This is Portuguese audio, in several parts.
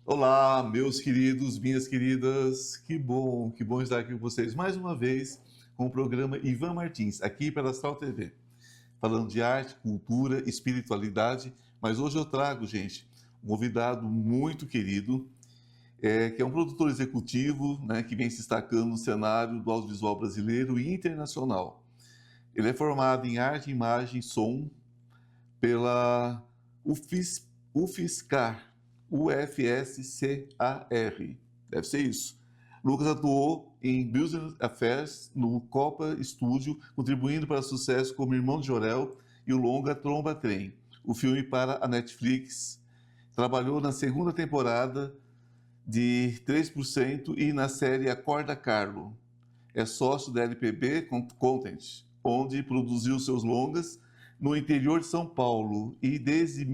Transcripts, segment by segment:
Olá, meus queridos, minhas queridas, que bom estar aqui com vocês mais uma vez com o programa Ivan Martins, aqui pela Astral TV, falando de arte, cultura, espiritualidade, mas hoje eu trago, gente, um convidado muito querido, que é um produtor executivo, né, que vem se destacando no cenário do audiovisual brasileiro e internacional. Ele é formado em arte, imagem e som pela UFSCar, UFSCar, deve ser isso. Lucas atuou em Business Affairs no Copa Studio, contribuindo para sucesso como Irmão de Jorel e o longa Tromba Trem, o filme para a Netflix. Trabalhou na segunda temporada de 3% e na série Acorda Carlo. É sócio da LPB Content, onde produziu seus longas no interior de São Paulo e desde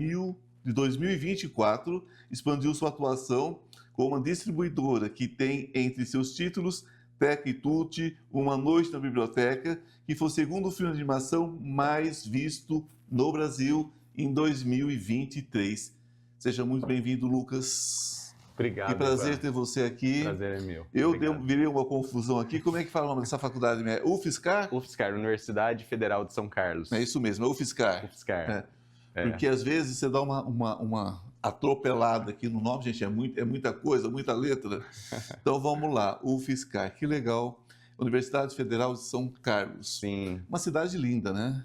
2024 expandiu sua atuação com uma distribuidora que tem entre seus títulos Teca e Tutti, Uma Noite na Biblioteca, que foi o segundo filme de animação mais visto no Brasil em 2023. Seja muito bem-vindo, Lucas. Obrigado. Que prazer Ivan. ter você aqui. Prazer é meu. Eu virei uma confusão aqui. Como é que fala o nome dessa faculdade? É UFSCar? UFSCar, Universidade Federal de São Carlos. É isso mesmo, é UFSCar. UFSCar. Porque às vezes você dá uma atropelada aqui no nome, gente, é muita coisa, muita letra. Então vamos lá, UFSCar, que legal. Universidade Federal de São Carlos. Sim. Uma cidade linda, né?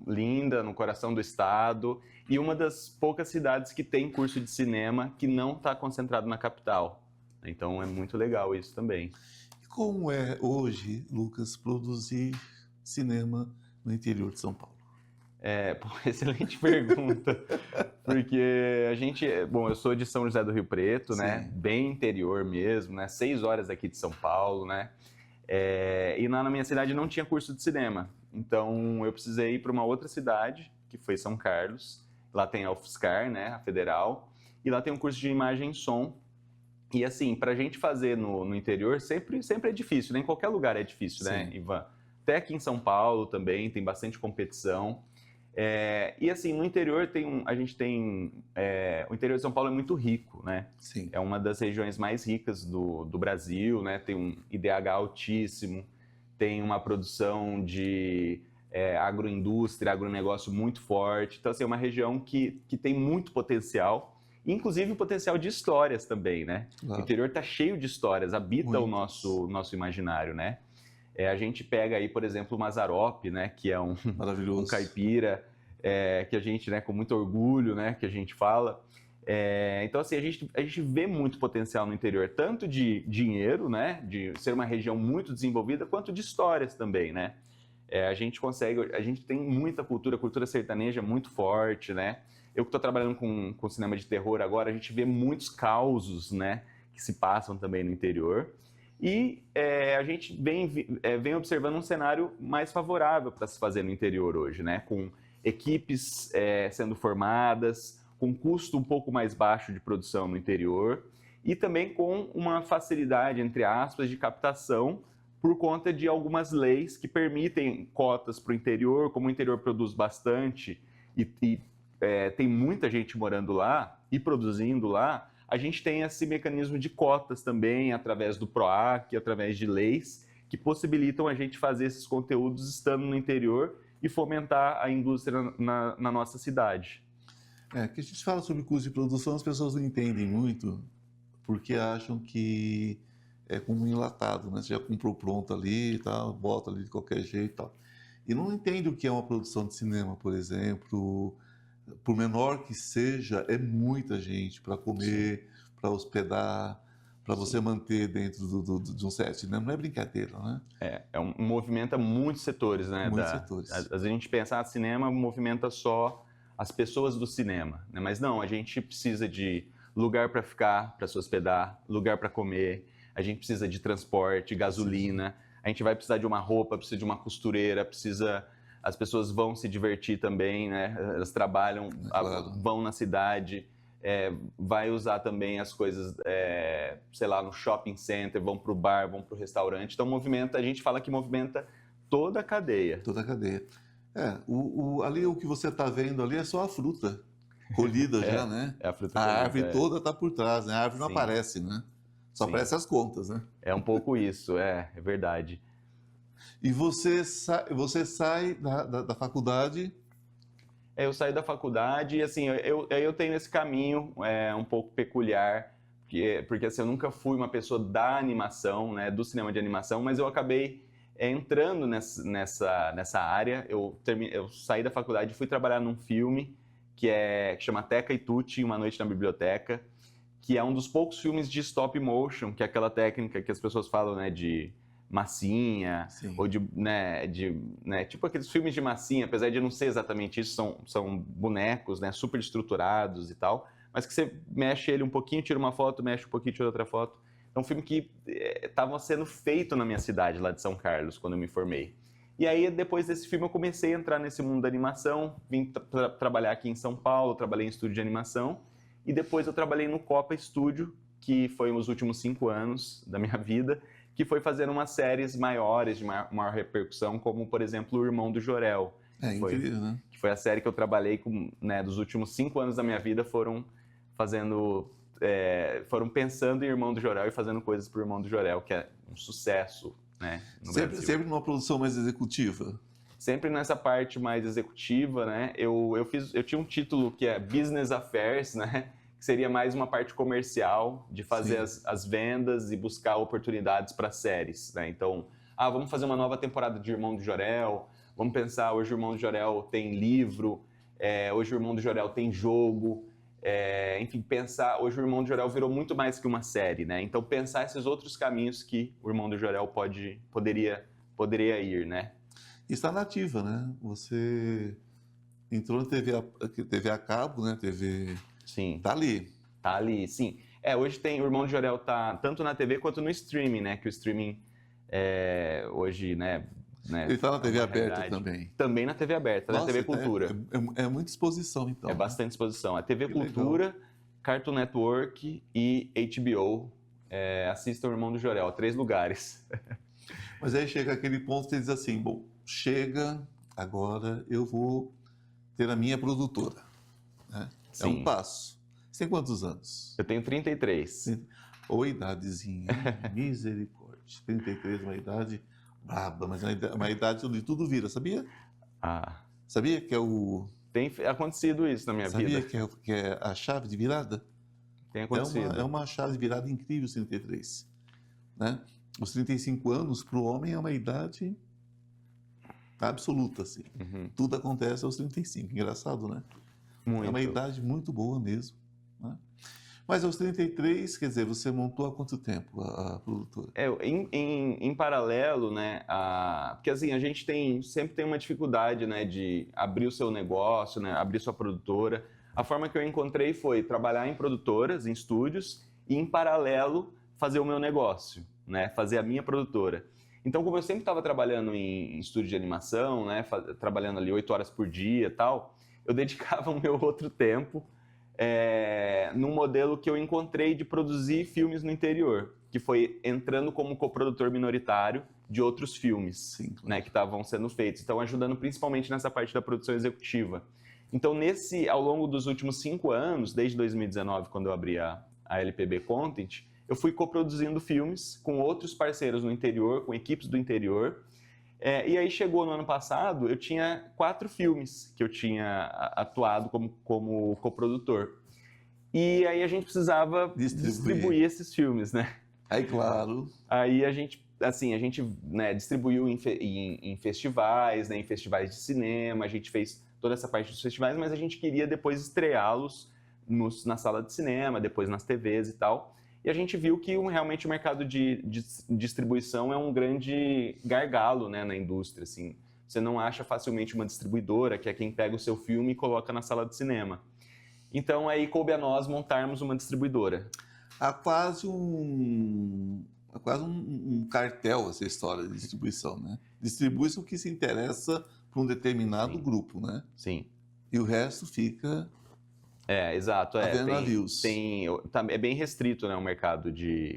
Linda, no coração do estado, e uma das poucas cidades que tem curso de cinema que não está concentrado na capital. Então é muito legal isso também. E como é hoje, Lucas, produzir cinema no interior de São Paulo? Excelente pergunta, porque a gente, eu sou de São José do Rio Preto, né, bem interior mesmo, né, 6 horas aqui de São Paulo, né, e lá na minha cidade não tinha curso de cinema, então eu precisei ir para uma outra cidade, que foi São Carlos, lá tem a UFSCar, né, a Federal, e lá tem um curso de imagem e som, e assim, para a gente fazer no interior sempre é difícil, né, em qualquer lugar é difícil, né, Ivan? Até aqui em São Paulo também tem bastante competição. E assim, no interior o interior de São Paulo é muito rico, né? Sim. É uma das regiões mais ricas do Brasil, né? Tem um IDH altíssimo, tem uma produção de agroindústria, agronegócio muito forte. Então, assim, é uma região que tem muito potencial, inclusive potencial de histórias também, né? Claro. O interior está cheio de histórias, habita o nosso imaginário, né? A gente pega aí, por exemplo, o Mazzaropi, né, que é um caipira, que a gente, né, com muito orgulho, né, que a gente fala. Então, assim, a gente vê muito potencial no interior, tanto de dinheiro, né, de ser uma região muito desenvolvida, quanto de histórias também, né. A gente tem muita cultura sertaneja muito forte, né. Eu que estou trabalhando com cinema de terror agora, a gente vê muitos causos, né, que se passam também no interior. E a gente vem observando um cenário mais favorável para se fazer no interior hoje, né? Com equipes sendo formadas, com custo um pouco mais baixo de produção no interior e também com uma facilidade, entre aspas, de captação por conta de algumas leis que permitem cotas para o interior. Como o interior produz bastante e tem muita gente morando lá e produzindo lá, a gente tem esse mecanismo de cotas também, através do PROAC, através de leis, que possibilitam a gente fazer esses conteúdos estando no interior e fomentar a indústria na nossa cidade. Que a gente fala sobre custo de produção, as pessoas não entendem muito, porque acham que é como um enlatado, né? Você já comprou pronto ali e tal, bota ali de qualquer jeito e tal. E não entende o que é uma produção de cinema, por exemplo. Por menor que seja, é muita gente para comer, para hospedar, para você manter dentro de um set, né? Não é brincadeira, né? Movimenta muitos setores, né? Muitos setores. Às vezes a gente pensa, cinema movimenta só as pessoas do cinema, né? Mas não, a gente precisa de lugar para ficar, para se hospedar, lugar para comer, a gente precisa de transporte, gasolina, a gente vai precisar de uma roupa, precisa de uma costureira, as pessoas vão se divertir também, né? Elas trabalham, vão na cidade, vai usar também as coisas, sei lá, no shopping center, vão para o bar, vão para o restaurante. Então a gente fala que movimenta toda a cadeia. Toda a cadeia. Ali o que você está vendo ali é só a fruta. colhida já, né? É a fruta A colhida, árvore toda está por trás, né? A árvore não Sim. aparece, né? Só Sim. aparecem as contas, né? É um pouco isso, é verdade. E você sai da faculdade... Eu saí da faculdade e, assim, eu tenho esse caminho um pouco peculiar, porque assim, eu nunca fui uma pessoa da animação, né, do cinema de animação, mas eu acabei entrando nessa área. Eu saí da faculdade e fui trabalhar num filme que chama Teca e Tutti, Uma Noite na Biblioteca, que é um dos poucos filmes de stop motion, que é aquela técnica que as pessoas falam, né, de massinha, Sim. ou tipo aqueles filmes de massinha, apesar de não ser exatamente isso, são bonecos, né, super estruturados e tal, mas que você mexe ele um pouquinho, tira uma foto, mexe um pouquinho, tira outra foto. É um filme que estava sendo feito na minha cidade, lá de São Carlos, quando eu me formei. E aí, depois desse filme, eu comecei a entrar nesse mundo da animação, vim trabalhar aqui em São Paulo, trabalhei em estúdio de animação, e depois eu trabalhei no Copa Studio, que foi os últimos 5 anos da minha vida, que foi fazendo umas séries maiores, de maior repercussão, como, por exemplo, O Irmão do Jorel. Incrível, né? Que foi a série que eu trabalhei com, né, dos últimos 5 anos da minha vida, foram pensando em Irmão do Jorel e fazendo coisas pro Irmão do Jorel, que é um sucesso, né, no Brasil. Sempre numa produção mais executiva? Sempre nessa parte mais executiva, né? Eu tinha um título que é Business Affairs, né? Que seria mais uma parte comercial, de fazer as vendas e buscar oportunidades para séries, né? Então, vamos fazer uma nova temporada de Irmão do Jorel, vamos pensar, hoje o Irmão do Jorel tem livro, hoje o Irmão do Jorel tem jogo, enfim, pensar, hoje o Irmão do Jorel virou muito mais que uma série, né? Então, pensar esses outros caminhos que o Irmão do Jorel poderia ir, né? Está nativa, né? Você entrou na TV a cabo, né? TV... Sim. Tá ali. Tá ali, sim. Hoje o Irmão de Jorel tá tanto na TV quanto no streaming, né? Que o streaming hoje, né? Ele tá na TV aberta também. Também na TV aberta, na TV Cultura. É muita exposição, então. É bastante exposição. A TV Que Cultura, legal. Cartoon Network e HBO. Assistam o Irmão do Jorel, 3 lugares. Mas aí chega aquele ponto que você diz assim, bom, chega, agora eu vou ter a minha produtora, né? É um passo. Você tem quantos anos? Eu tenho 33. Ô, idadezinha, misericórdia. 33 é uma idade braba, mas é uma idade onde tudo vira, sabia? Sabia que é o... Tem acontecido isso na minha vida. Sabia que é a chave de virada? Tem acontecido. É uma chave de virada incrível, os 33. Né? Os 35 anos, para o homem, é uma idade absoluta, assim. Uhum. Tudo acontece aos 35. Engraçado, né? Muito. É uma idade muito boa mesmo. Né? Mas aos 33, quer dizer, você montou há quanto tempo a produtora? Em paralelo, né? Porque assim, a gente sempre tem uma dificuldade, né, de abrir o seu negócio, né, abrir sua produtora. A forma que eu encontrei foi trabalhar em produtoras, em estúdios, e em paralelo fazer o meu negócio, né, fazer a minha produtora. Então, como eu sempre estava trabalhando em estúdio de animação, né, trabalhando ali 8 horas por dia e tal, eu dedicava o meu outro tempo num modelo que eu encontrei de produzir filmes no interior, que foi entrando como coprodutor minoritário de outros filmes. Sim, né, que estavam sendo feitos. Então, ajudando principalmente nessa parte da produção executiva. Então, ao longo dos últimos 5 anos, desde 2019, quando eu abri a LPB Content, eu fui coproduzindo filmes com outros parceiros no interior, com equipes do interior. E aí chegou no ano passado, eu tinha 4 filmes que eu tinha atuado como coprodutor. E aí a gente precisava distribuir esses filmes, né? Aí, claro. Aí a gente né, distribuiu em festivais, né, em festivais de cinema, a gente fez toda essa parte dos festivais, mas a gente queria depois estreá-los na sala de cinema, depois nas TVs e tal. E a gente viu que realmente o mercado de distribuição é um grande gargalo, né, na indústria. Assim. Você não acha facilmente uma distribuidora, que é quem pega o seu filme e coloca na sala de cinema. Então, aí coube a nós montarmos uma distribuidora. Há quase um cartel essa história de distribuição, né? Distribui-se o que se interessa para um determinado grupo, né? Sim. E o resto fica... Exato. Navios. É bem restrito, né, o mercado,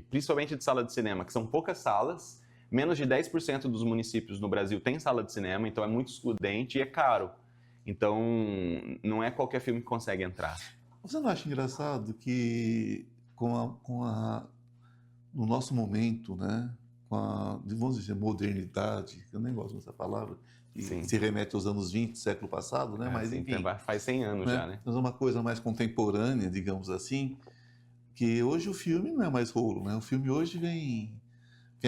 principalmente de sala de cinema, que são poucas salas, menos de 10% dos municípios no Brasil tem sala de cinema, então é muito excludente e é caro. Então, não é qualquer filme que consegue entrar. Você não acha engraçado que no nosso momento, né, vamos dizer, modernidade, eu nem gosto dessa palavra, que se remete aos anos 20, século passado, né? Mas enfim, faz 100 anos, né? Já, né? Mas é uma coisa mais contemporânea, digamos assim, que hoje o filme não é mais rolo, né? O filme hoje vem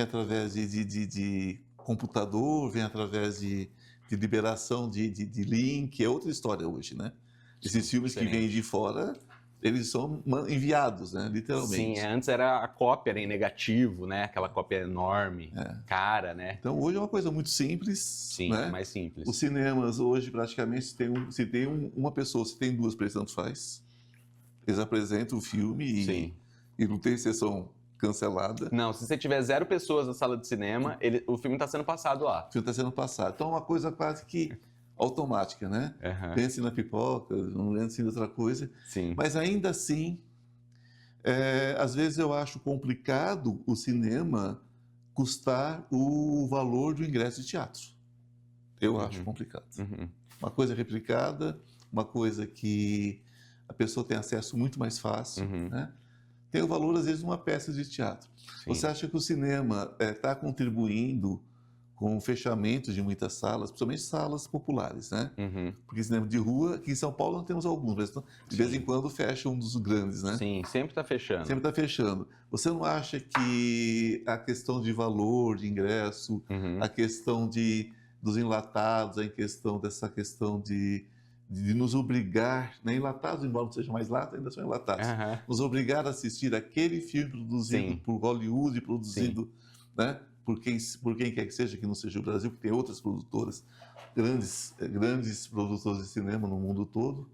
através de computador, vem através de liberação de link, é outra história hoje, né? Esses filmes que vêm de fora, eles são enviados, né? Literalmente. Sim, antes a cópia era em negativo, né? Aquela cópia enorme, cara, né? Então hoje é uma coisa muito simples. Sim, né? mais simples. Os cinemas hoje praticamente se tem uma pessoa, se tem duas, tanto faz. Eles apresentam o filme e não tem sessão cancelada. Não, se você tiver 0 pessoas na sala de cinema, o filme está sendo passado lá. O filme está sendo passado. Então é uma coisa quase que automática, né? Pense na pipoca, não pense em outra coisa. Sim. Mas ainda assim, às vezes eu acho complicado o cinema custar o valor do ingresso de teatro. Eu acho complicado. Uma coisa replicada, uma coisa que a pessoa tem acesso muito mais fácil, né? Tem o valor, às vezes, de uma peça de teatro. Sim. Você acha que o cinema está contribuindo com o fechamento de muitas salas, principalmente salas populares, né? Porque cinema de rua, aqui em São Paulo não temos alguns, mas de vez em quando fecha um dos grandes, né? Sim, sempre está fechando. Sempre está fechando. Você não acha que a questão de valor de ingresso, a questão dos enlatados, dessa questão de nos obrigar, né, enlatados, embora não sejam mais latas, ainda são enlatados, nos obrigar a assistir aquele filme produzido por Hollywood, produzido, né, por quem quer que seja, que não seja o Brasil, porque tem outras produtoras, grandes produtores de cinema no mundo todo,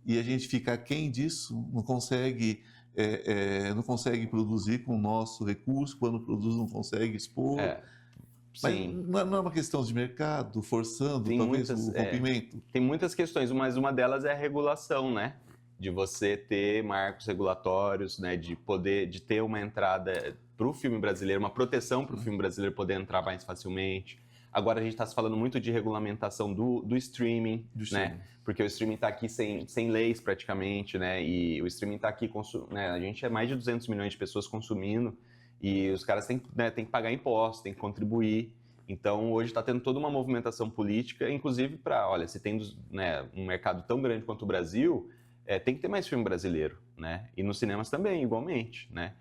e a gente fica aquém disso, não consegue produzir com o nosso recurso, quando produz não consegue expor. Mas não é uma questão de mercado, forçando talvez o rompimento? Tem muitas questões, mas uma delas é a regulação, né? De você ter marcos regulatórios, né? De ter uma entrada para o filme brasileiro, uma proteção para o filme brasileiro poder entrar mais facilmente. Agora a gente está se falando muito de regulamentação do streaming, né? Porque o streaming está aqui sem leis praticamente, né? E o streaming está aqui, né? A gente é mais de 200 milhões de pessoas consumindo. E os caras têm que pagar impostos, têm que contribuir. Então, hoje está tendo toda uma movimentação política, inclusive para, se tem, né, um mercado tão grande quanto o Brasil, tem que ter mais filme brasileiro, né? E nos cinemas também, igualmente, né?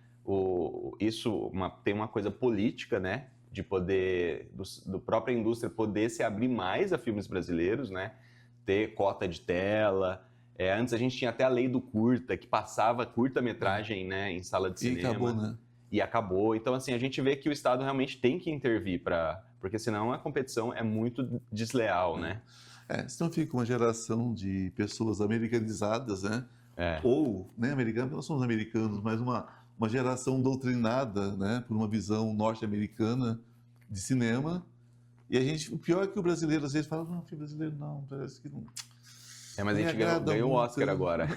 Tem uma coisa política, né? De poder, do própria indústria poder se abrir mais a filmes brasileiros, né? Ter cota de tela. Antes a gente tinha até a lei do curta, que passava curta-metragem, né, em sala de cinema. E acabou, né? E acabou. Então, assim, a gente vê que o Estado realmente tem que intervir, porque senão a competição é muito desleal, né? Senão fica uma geração de pessoas americanizadas, né? Ou, nem americanos, nós somos americanos, mas uma geração doutrinada, né, por uma visão norte-americana de cinema. E o pior é que o brasileiro às vezes fala, não, filme brasileiro não, parece que não... Mas a gente ganhou o Oscar agora.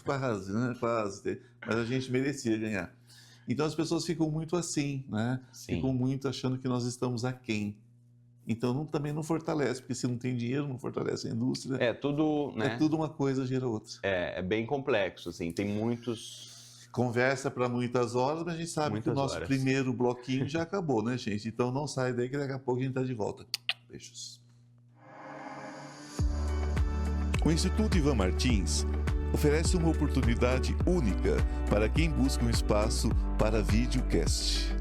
Quase, né? Quase. Mas a gente merecia ganhar. Então as pessoas ficam muito assim, né? Sim. Ficam muito achando que nós estamos aquém. Então também não fortalece, porque se não tem dinheiro, não fortalece a indústria. Tudo, né? É tudo uma coisa gera outra. É bem complexo, assim, tem muitos... Conversa para muitas horas, mas a gente sabe que o nosso primeiro bloquinho já acabou, né, gente? Então não sai daí que daqui a pouco a gente está de volta. Beijos. O Instituto Ivan Martins oferece uma oportunidade única para quem busca um espaço para videocast.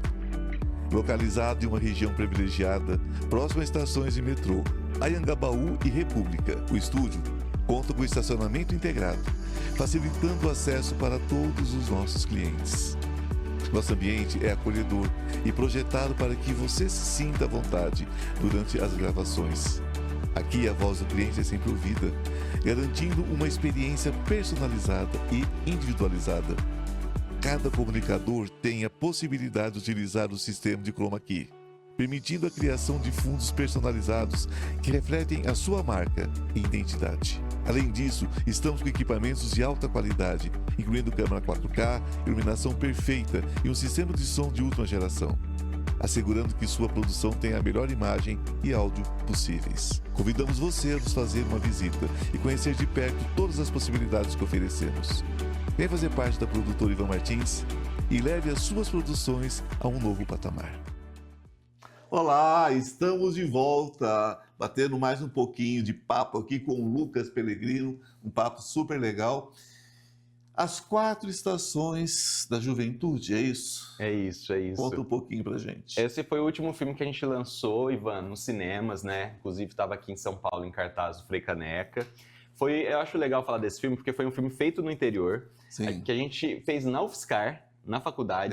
Localizado em uma região privilegiada, próximo a estações de metrô, Anhangabaú e República, o estúdio conta com estacionamento integrado, facilitando o acesso para todos os nossos clientes. Nosso ambiente é acolhedor e projetado para que você se sinta à vontade durante as gravações. Aqui a voz do cliente é sempre ouvida, garantindo uma experiência personalizada e individualizada. Cada comunicador tem a possibilidade de utilizar o sistema de Chroma Key, permitindo a criação de fundos personalizados que refletem a sua marca e identidade. Além disso, estamos com equipamentos de alta qualidade, incluindo câmera 4K, iluminação perfeita e um sistema de som de última geração, assegurando que sua produção tenha a melhor imagem e áudio possíveis. Convidamos você a nos fazer uma visita e conhecer de perto todas as possibilidades que oferecemos. Vem fazer parte da produtora Ivan Martins e leve as suas produções a um novo patamar. Olá, estamos de volta, batendo mais um pouquinho de papo aqui com o Lucas Pellegrino, um papo super legal. As 4 estações da juventude, é isso? É isso. Conta um pouquinho pra gente. Esse foi o último filme que a gente lançou, Ivan, nos cinemas, né? Inclusive estava aqui em São Paulo, em cartaz do Frei Caneca. Eu acho legal falar desse filme, porque foi um filme feito no interior, que a gente fez na UFSCar, na faculdade.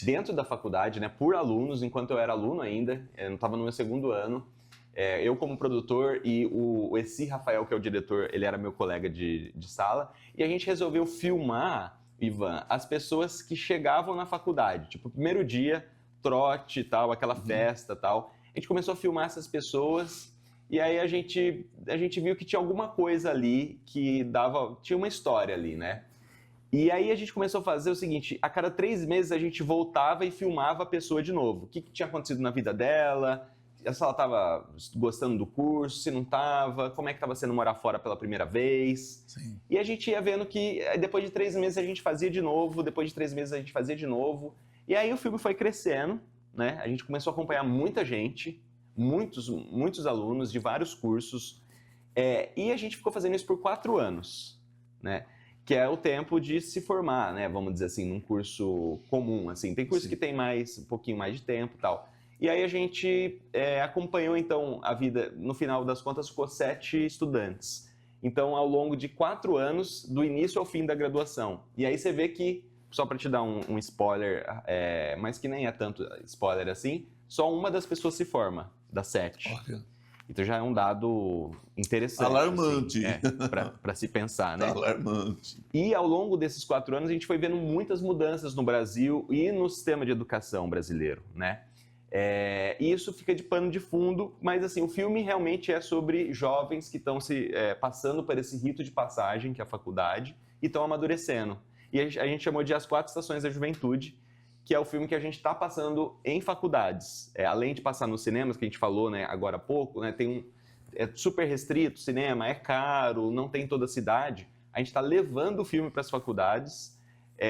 Dentro da faculdade, né? Por alunos, enquanto eu era aluno ainda, eu não estava no meu 2º ano. Eu como produtor e o Essi Rafael, que é o diretor, ele era meu colega de sala, e a gente resolveu filmar, Ivan, as pessoas que chegavam na faculdade, tipo, primeiro dia, trote e tal, aquela festa e tal. A gente começou a filmar essas pessoas e aí a gente viu que tinha alguma coisa ali que tinha uma história ali, né? E aí a gente começou a fazer o seguinte, a cada 3 meses a gente voltava e filmava a pessoa de novo. O que tinha acontecido na vida dela, se ela estava gostando do curso, se não estava, como é que estava sendo morar fora pela primeira vez. Sim. E a gente ia vendo que depois de 3 meses a gente fazia de novo, depois de 3 meses a gente fazia de novo. E aí o filme foi crescendo, né? A gente começou a acompanhar muita gente, muitos alunos de vários cursos. E a gente ficou fazendo isso por 4 anos, né? Que é o tempo de se formar, né? Vamos dizer assim, num curso comum, assim. Tem curso que tem um pouquinho mais de tempo e tal. E aí a gente acompanhou, então, a vida, no final das contas, ficou 7 estudantes. Então, ao longo de 4 anos, do início ao fim da graduação. E aí você vê que, só para te dar um spoiler, mas que nem é tanto spoiler assim, só uma das pessoas se forma, das 7. Olha. Então já é um dado interessante. Alarmante. Assim, para se pensar, né? Alarmante. E ao longo desses 4 anos, a gente foi vendo muitas mudanças no Brasil e no sistema de educação brasileiro, né? E isso fica de pano de fundo, mas assim, o filme realmente é sobre jovens que estão passando por esse rito de passagem, que é a faculdade, e estão amadurecendo. E a gente chamou de As 4 Estações da Juventude, que é o filme que a gente está passando em faculdades. Além de passar nos cinemas, que a gente falou, né, agora há pouco, né, é super restrito o cinema, é caro, não tem em toda a cidade. A gente está levando o filme para as faculdades.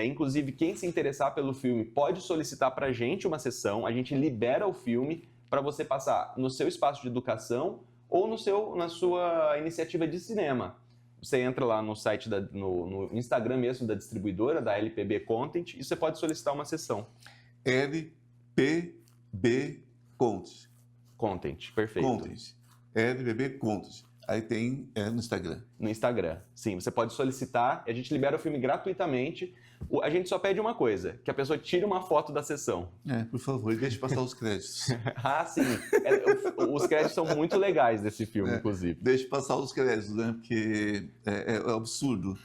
Inclusive, quem se interessar pelo filme pode solicitar para a gente uma sessão, a gente libera o filme para você passar no seu espaço de educação ou na sua iniciativa de cinema. Você entra lá no site, no Instagram mesmo da distribuidora, da LPB Content, e você pode solicitar uma sessão. LPB Content. Content, perfeito. Content. LPB Content. Aí tem no Instagram. No Instagram, sim. Você pode solicitar e a gente libera o filme gratuitamente. A gente só pede uma coisa, que a pessoa tire uma foto da sessão. Por favor, deixe passar os créditos. Sim. Os créditos são muito legais desse filme, inclusive. Deixe passar os créditos, né? Porque é absurdo,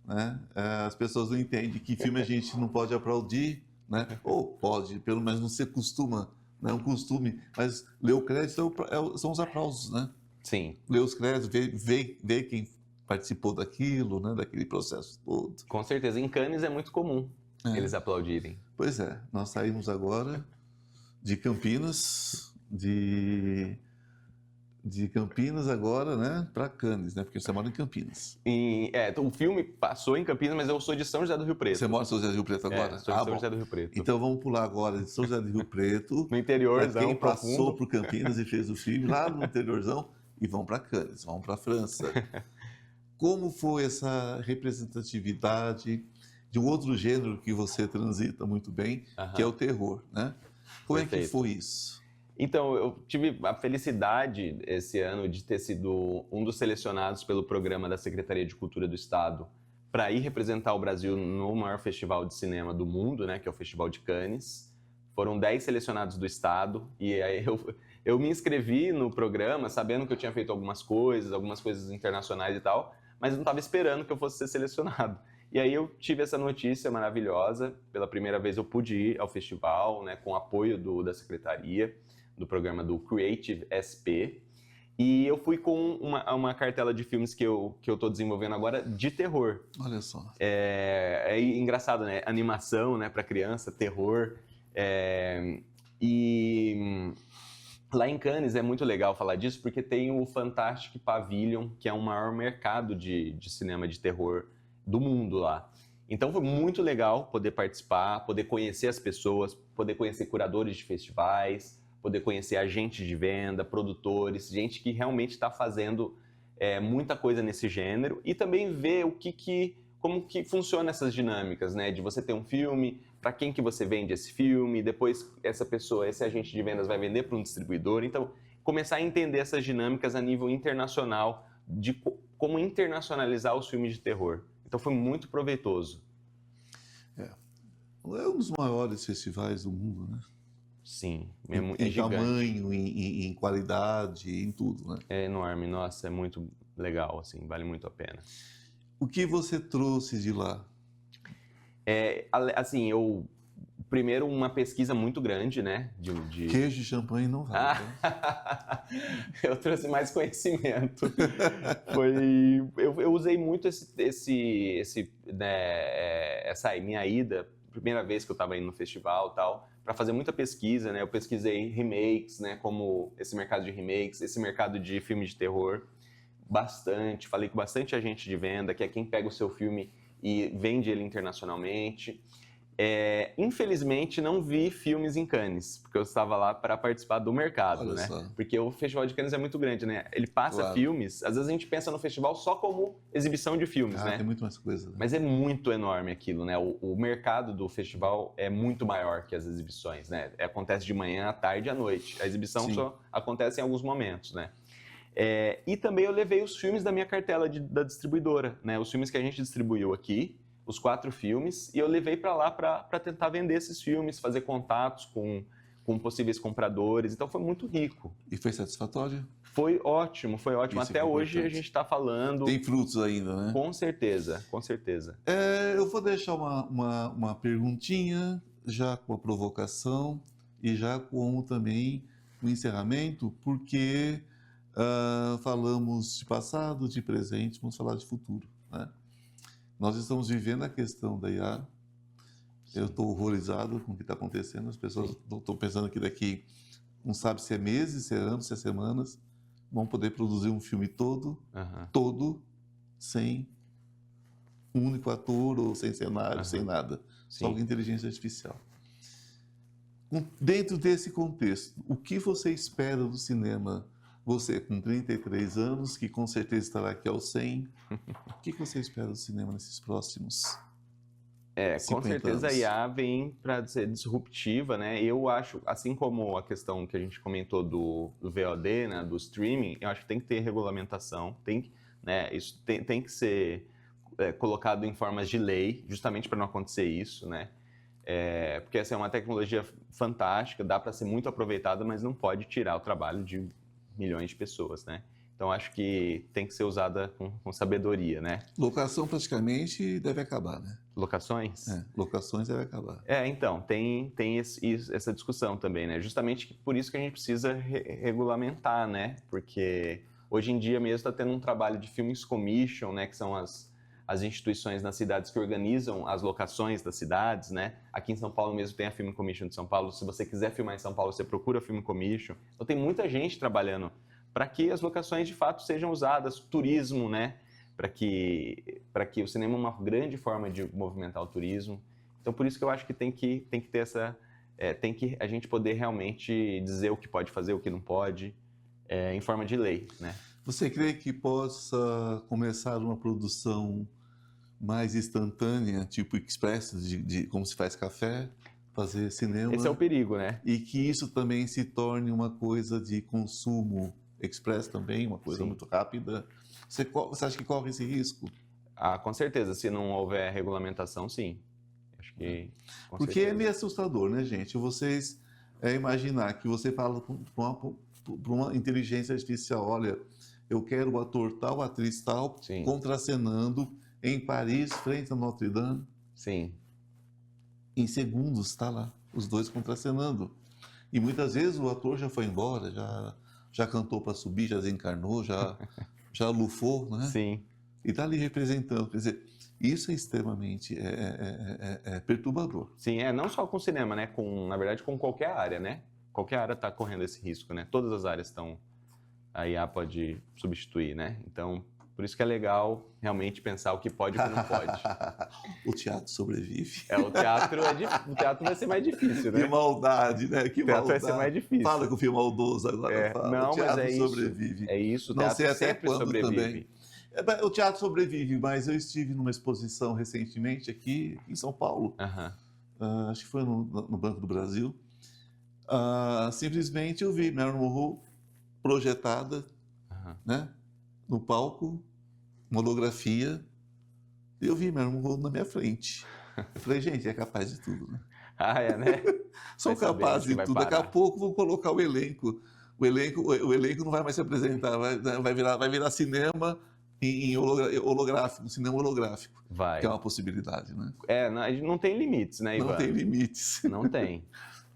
né? As pessoas não entendem que filme a gente não pode aplaudir, né? Ou pode, pelo menos não se costuma, não é um costume, mas ler o crédito são os aplausos, né? Sim. Ler os créditos, ver quem participou daquilo, né? Daquele processo todo. Com certeza. Em Cannes é muito comum eles aplaudirem. Pois é. Nós saímos agora de Campinas, de Campinas agora, né? Para Cannes, né? Porque você mora em Campinas. O filme passou em Campinas, mas eu sou de São José do Rio Preto. Você mora em São José do Rio Preto agora? Sou de São José do Rio Preto. Então vamos pular agora de São José do Rio Preto. No interiorzão, quem passou por Campinas e fez o filme lá no interiorzão e vão para Cannes, vão para a França. Como foi essa representatividade de um outro gênero que você transita muito bem, que é o terror, né? Como é que foi isso? Então, eu tive a felicidade esse ano de ter sido um dos selecionados pelo programa da Secretaria de Cultura do Estado para ir representar o Brasil no maior festival de cinema do mundo, né, que é o Festival de Cannes. Foram 10 selecionados do Estado e aí eu me inscrevi no programa sabendo que eu tinha feito algumas coisas internacionais e tal, mas não estava esperando que eu fosse ser selecionado. E aí eu tive essa notícia maravilhosa. Pela primeira vez eu pude ir ao festival, né, com o apoio da Secretaria, do programa do Creative SP. E eu fui com uma cartela de filmes que eu estou desenvolvendo agora de terror. Olha só. É engraçado, né? Animação, né, para criança, terror. E Lá em Cannes é muito legal falar disso, porque tem o Fantastic Pavilion, que é o maior mercado de cinema de terror do mundo lá. Então foi muito legal poder participar, poder conhecer as pessoas, poder conhecer curadores de festivais, poder conhecer agentes de venda, produtores, gente que realmente está fazendo muita coisa nesse gênero, e também ver como que funciona essas dinâmicas, né? De você ter um filme, para quem que você vende esse filme, depois esse agente de vendas vai vender para um distribuidor. Então, começar a entender essas dinâmicas a nível internacional, de como internacionalizar os filmes de terror. Então, foi muito proveitoso. É um dos maiores festivais do mundo, né? Sim, em tamanho, em qualidade, em tudo, né? É enorme, nossa, é muito legal, assim, vale muito a pena. O que você trouxe de lá? Assim, primeiro, uma pesquisa muito grande, né? Queijo e champanhe não vale. Eu trouxe mais conhecimento. Eu usei muito essa minha ida, primeira vez que eu estava indo no festival e tal, para fazer muita pesquisa, né? Eu pesquisei remakes, né? Como esse mercado de remakes, esse mercado de filme de terror, bastante. Falei com bastante agente de venda, que é quem pega o seu filme e vende ele internacionalmente. Infelizmente, não vi filmes em Cannes, porque eu estava lá para participar do mercado, Olha né? só. Porque o Festival de Cannes é muito grande, né? Ele passa filmes, às vezes a gente pensa no festival só como exibição de filmes, né? Tem muito mais coisa. Né? Mas é muito enorme aquilo, né? O mercado do festival é muito maior que as exibições, né? Acontece de manhã, à tarde e à noite. A exibição só acontece em alguns momentos, né? E também eu levei os filmes da minha cartela da distribuidora, né? Os filmes que a gente distribuiu aqui, os 4 filmes, e eu levei para lá para tentar vender esses filmes, fazer contatos com possíveis compradores. Então foi muito rico. E foi satisfatório? Foi ótimo, foi ótimo. Isso até hoje a gente está falando... Tem frutos ainda, né? Com certeza, com certeza. Eu vou deixar uma perguntinha, já com a provocação e já com também o encerramento, porque falamos de passado, de presente, vamos falar de futuro, né? Nós estamos vivendo a questão da IA. Eu estou horrorizado com o que está acontecendo. As pessoas estão pensando que daqui, não sabe se é meses, se é anos, se é semanas, vão poder produzir um filme todo, sem um único ator ou sem cenário, sem nada. Só com inteligência artificial. Dentro desse contexto, o que você espera do cinema? Você, com 33 anos, que com certeza estará aqui aos 100, o que você espera do cinema nesses próximos 50 com certeza anos? A IA vem para ser disruptiva, né? Eu acho, assim como a questão que a gente comentou do VOD, né, do streaming, eu acho que tem que ter regulamentação, né, isso tem que ser colocado em formas de lei, justamente para não acontecer isso, né? Porque essa é uma tecnologia fantástica, dá para ser muito aproveitada, mas não pode tirar o trabalho de milhões de pessoas, né? Então, acho que tem que ser usada com sabedoria, né? Locação praticamente deve acabar, né? Locações? Locações deve acabar. Então, tem essa discussão também, né? Justamente por isso que a gente precisa regulamentar, né? Porque hoje em dia mesmo está tendo um trabalho de Films Commission, né? Que são as instituições nas cidades que organizam as locações das cidades, né? Aqui em São Paulo mesmo tem a Film Commission de São Paulo. Se você quiser filmar em São Paulo, você procura a Film Commission. Então tem muita gente trabalhando para que as locações de fato sejam usadas, turismo, né? Para que o cinema é uma grande forma de movimentar o turismo. Então por isso que eu acho que tem que ter essa... tem que a gente poder realmente dizer o que pode fazer, o que não pode, em forma de lei, né? Você crê que possa começar uma produção mais instantânea, tipo express, de como se faz café, fazer cinema? Esse é o perigo, né? E que isso também se torne uma coisa de consumo express também, uma coisa muito rápida. Você acha que corre esse risco? Com certeza. Se não houver regulamentação, sim. Acho que... Porque é meio assustador, né, gente? Vocês imaginar que você fala para uma inteligência artificial, olha, eu quero o ator tal, a atriz tal, contracenando em Paris, frente a Notre Dame. Sim. Em segundos está lá, os dois contracenando. E muitas vezes o ator já foi embora, já cantou para subir, já desencarnou, já lufou, né? Sim. E está ali representando. Quer dizer, isso é extremamente perturbador. Sim, não só com cinema, né? Na verdade, com qualquer área, né? qualquer área está correndo esse risco, né? Todas as áreas estão, a IA pode substituir, né? Então, por isso que é legal realmente pensar o que pode e o que não pode. O teatro sobrevive. O teatro vai ser mais difícil, né? Que maldade, né? Que o teatro maldade. vai ser mais difícil. Fala que eu fui maldoso agora. Fala. Não, o teatro mas é sobrevive. Isso. É isso, o não teatro sei até sempre quando sobrevive. Também. O teatro sobrevive, mas eu estive numa exposição recentemente aqui em São Paulo. Acho que foi no Banco do Brasil. Simplesmente eu vi Marilyn Monroe projetada, né, no palco, uma holografia, e eu vi Marilyn Monroe na minha frente. Eu falei, gente, é capaz de tudo, né? É, né? São capazes de tudo. Daqui a pouco vão colocar o elenco. O elenco não vai mais se apresentar, vai virar cinema em holográfico, cinema holográfico. Vai. Que é uma possibilidade, né? Não tem limites, né, Ivan? Não tem limites. Não tem.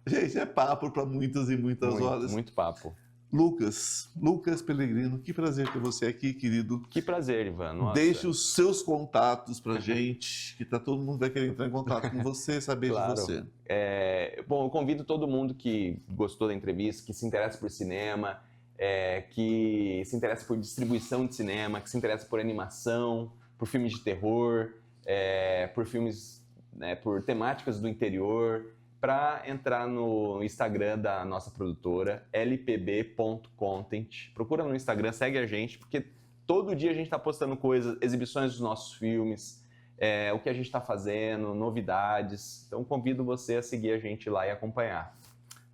Gente, é papo para muitas e muitas horas. Muito papo. Lucas Pellegrino, que prazer ter você aqui, querido. Que prazer, Ivan. Nossa. Deixe os seus contatos pra gente, que todo mundo vai querer entrar em contato com você, saber claro. de você. Bom, eu convido todo mundo que gostou da entrevista, que se interessa por cinema, que se interessa por distribuição de cinema, que se interessa por animação, por filmes de terror, por filmes, por temáticas do interior, para entrar no Instagram da nossa produtora, lpb.content. Procura no Instagram, segue a gente, porque todo dia a gente está postando coisas, exibições dos nossos filmes, o que a gente está fazendo, novidades. Então convido você a seguir a gente lá e acompanhar.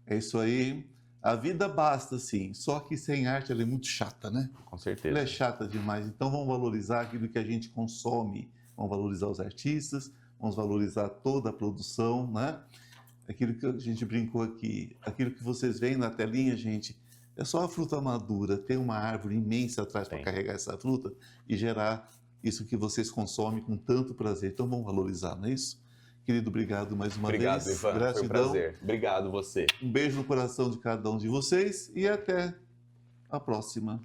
É isso aí. A vida basta, sim, só que sem arte ela é muito chata, né? Com certeza. Ela é chata demais, então vamos valorizar aquilo que a gente consome, vamos valorizar os artistas, vamos valorizar toda a produção, né? Aquilo que a gente brincou aqui, aquilo que vocês veem na telinha, gente, é só a fruta madura, tem uma árvore imensa atrás para carregar essa fruta e gerar isso que vocês consomem com tanto prazer. Então vamos valorizar, não é isso? Querido, obrigado mais uma vez. Obrigado, Ivan. Gratidão. Foi um prazer. Obrigado você. Um beijo no coração de cada um de vocês e até a próxima.